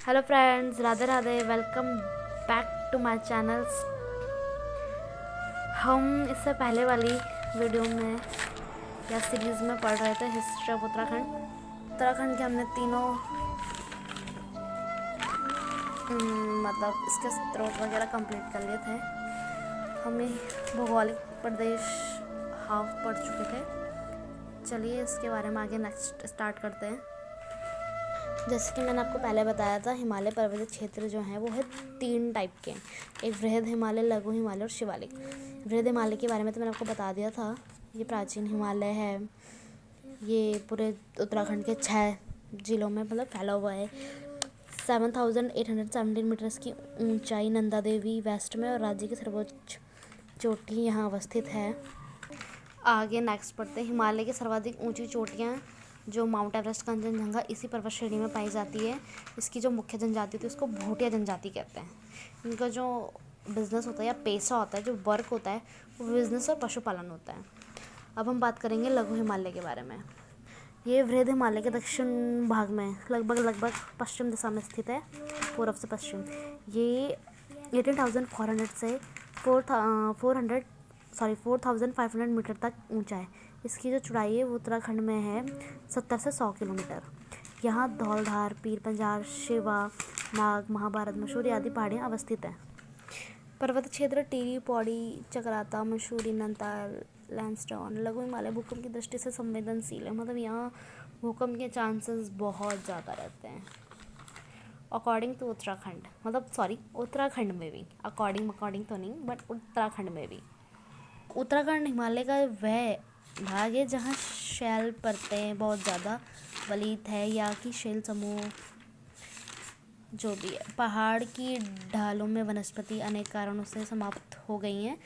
Hello friends, Radhe Radhe. Welcome back to my channels. हम इससे पहले वाली वीडियो में या सीरीज़ में पढ़ रहे थे हिस्ट्री ऑफ उत्तराखंड के हमने तीनों मतलब इसके स्रोत वगैरह कंप्लीट कर लिए थे। हमें भौगोलिक प्रदेश हाफ पढ़ चुके थे। चलिए इसके बारे में आगे नेक्स्ट स्टार्ट करते हैं। जैसे कि मैंने आपको पहले बताया था, हिमालय पर्वतीय क्षेत्र जो हैं वो है 3 टाइप के। एक वृहद हिमालय, लघु हिमालय और शिवालिक। वृहद हिमालय के बारे में तो मैंने आपको बता दिया था। ये प्राचीन हिमालय है। ये पूरे उत्तराखंड के 6 जिलों में मतलब फैला हुआ है। 7,817 मीटर्स की ऊंचाई नंदा देवी वेस्ट में और राज्य की सर्वोच्च चोटी यहाँ अवस्थित है। आगे नेक्स्ट पढ़ते हैं। हिमालय की सर्वाधिक ऊंची चोटियाँ जो माउंट एवरेस्ट, कंचनजंगा इसी पर्वत श्रेणी में पाई जाती है। इसकी जो मुख्य जनजाति होती है उसको भूटिया जनजाति कहते हैं। इनका जो बिज़नेस होता है या पेशा होता है, जो वर्क होता है, वो बिज़नेस और पशुपालन होता है। अब हम बात करेंगे लघु हिमालय के बारे में। ये वृहद हिमालय के दक्षिण भाग में लगभग पश्चिम दिशा में स्थित है, पूर्व से पश्चिम। ये 18,400 से 4,500 मीटर तक ऊंचा है। इसकी जो चौड़ाई है वो उत्तराखंड में है 70 से 100 किलोमीटर। यहाँ धौलधार, पीर पंजार, शिवा, नाग, महाभारत, मसूरी आदि पहाड़ियाँ अवस्थित हैं। पर्वत क्षेत्र टिहरी, पौड़ी, चक्राता, मसूरी, नैनीताल, लैंसडाउन। लघु हिमालय भूकंप की दृष्टि से संवेदनशील है, मतलब यहाँ भूकंप के चांसेस बहुत ज़्यादा रहते हैं। अकॉर्डिंग टू उत्तराखंड, उत्तराखंड में भी, अकॉर्डिंग तो नहीं, बट उत्तराखंड में भी। उत्तराखंड हिमालय का वह भाग है जहाँ शैल परतें बहुत ज़्यादा वलीत है, या कि शैल समूह जो भी है। पहाड़ की ढालों में वनस्पति अनेक कारणों से समाप्त हो गई हैं,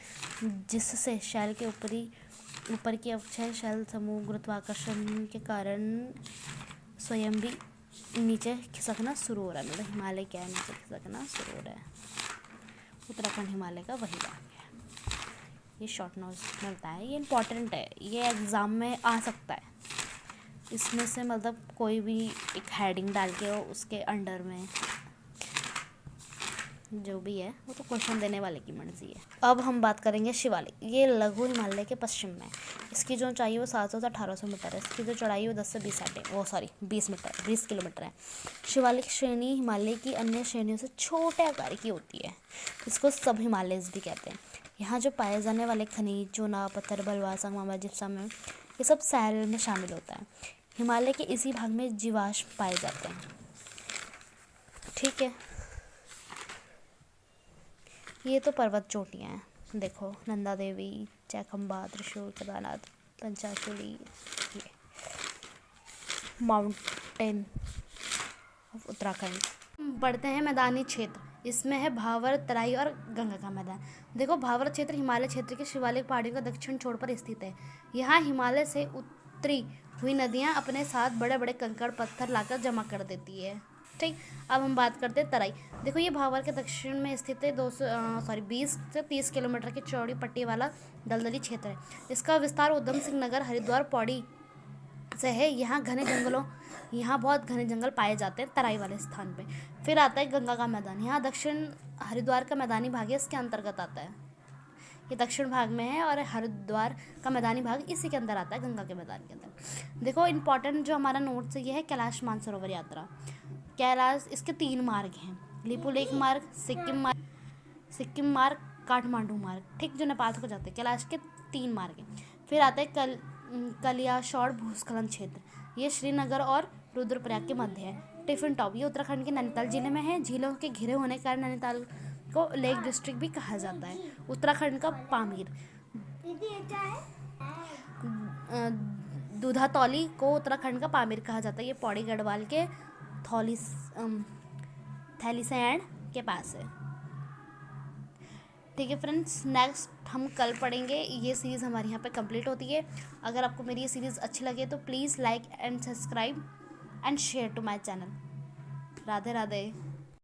जिससे शैल के ऊपर की अवक्षय शैल समूह गुरुत्वाकर्षण के कारण स्वयं भी नीचे खिसकना शुरू हो रहा है। मतलब हिमालय क्या है, नीचे खिसकना शुरू हो रहा है। उत्तराखंड हिमालय का वही भाग है। ये शॉर्ट नोट्स मिलता है, ये इम्पॉर्टेंट है, ये एग्ज़ाम में आ सकता है। इसमें से मतलब कोई भी एक हेडिंग डाल के उसके अंडर में जो भी है वो तो क्वेश्चन देने वाले की मर्जी है। अब हम बात करेंगे शिवालिक। ये लघु हिमालय के पश्चिम में। इसकी जो ऊंचाई है वो 700 से 1800 मीटर है। इसकी जो चौड़ाई है वो 10 से 20 किलोमीटर है। शिवालिक श्रेणी हिमालय की अन्य श्रेणियों से छोटे आकार की होती है। इसको सब हिमालयस भी कहते हैं। यहाँ जो पाए जाने वाले खनिज, चूना, पत्थर, बलुआ, संगमरमर, जिप्सम, ये सब सैल में शामिल होता है। हिमालय के इसी भाग में जीवाश्म पाए जाते हैं। ठीक है, ये तो पर्वत चोटियाँ हैं। देखो, नंदा देवी, चैखंबा, त्रिशूल, केदारनाथ, पंचाशुली, ये माउंटेन ऑफ उत्तराखंड। बढ़ते हैं मैदानी क्षेत्र। इसमें है भावर, तराई और गंगा का मैदान। देखो, भावर क्षेत्र हिमालय क्षेत्र के शिवालिक पहाड़ियों का दक्षिण छोर पर स्थित है। यहाँ हिमालय से उतरी हुई नदियाँ अपने साथ बड़े बड़े कंकड़ पत्थर लाकर जमा कर देती है। ठीक, अब हम बात करते हैं तराई। देखो, ये भावर के दक्षिण में स्थित है 20 से 30 किलोमीटर की चौड़ी पट्टी वाला दलदली क्षेत्र है। इसका विस्तार उधम सिंह नगर, हरिद्वार, पौड़ी से है। यहाँ बहुत घने जंगल पाए जाते हैं तराई वाले स्थान पे। फिर आता है गंगा का मैदान। यहाँ दक्षिण हरिद्वार का मैदानी भाग है, इसके अंतर्गत आता है। ये दक्षिण भाग में है और हरिद्वार का मैदानी भाग इसी के अंदर आता है, गंगा के मैदान के अंदर। देखो, इंपॉर्टेंट जो हमारा नोट्स है ये है कैलाश मानसरोवर यात्रा। कैलाश, इसके 3 मार्ग हैं। लिपुलेख मार्ग, सिक्किम मार्ग, काठमांडू मार्ग। ठीक, जो नेपाल को जाते हैं। कैलाश के 3 मार्ग हैं। फिर आता है कलियासोड़ भूस्खलन क्षेत्र। ये श्रीनगर और रुद्रप्रयाग के मध्य है। टिफिन टॉप, ये उत्तराखंड के नैनीताल जिले में है। झीलों के घिरे होने के कारण नैनीताल को लेक डिस्ट्रिक्ट भी कहा जाता है। उत्तराखंड का पामीर, दूधातौली को उत्तराखंड का पामीर कहा जाता है। ये पौड़ी गढ़वाल के थैलीसैंड के पास है। ठीक है फ्रेंड्स, नेक्स्ट हम कल पढ़ेंगे। ये सीरीज़ हमारे यहाँ पे कंप्लीट होती है। अगर आपको मेरी ये सीरीज़ अच्छी लगे तो please like and subscribe and share to my channel. Radhe Radhe.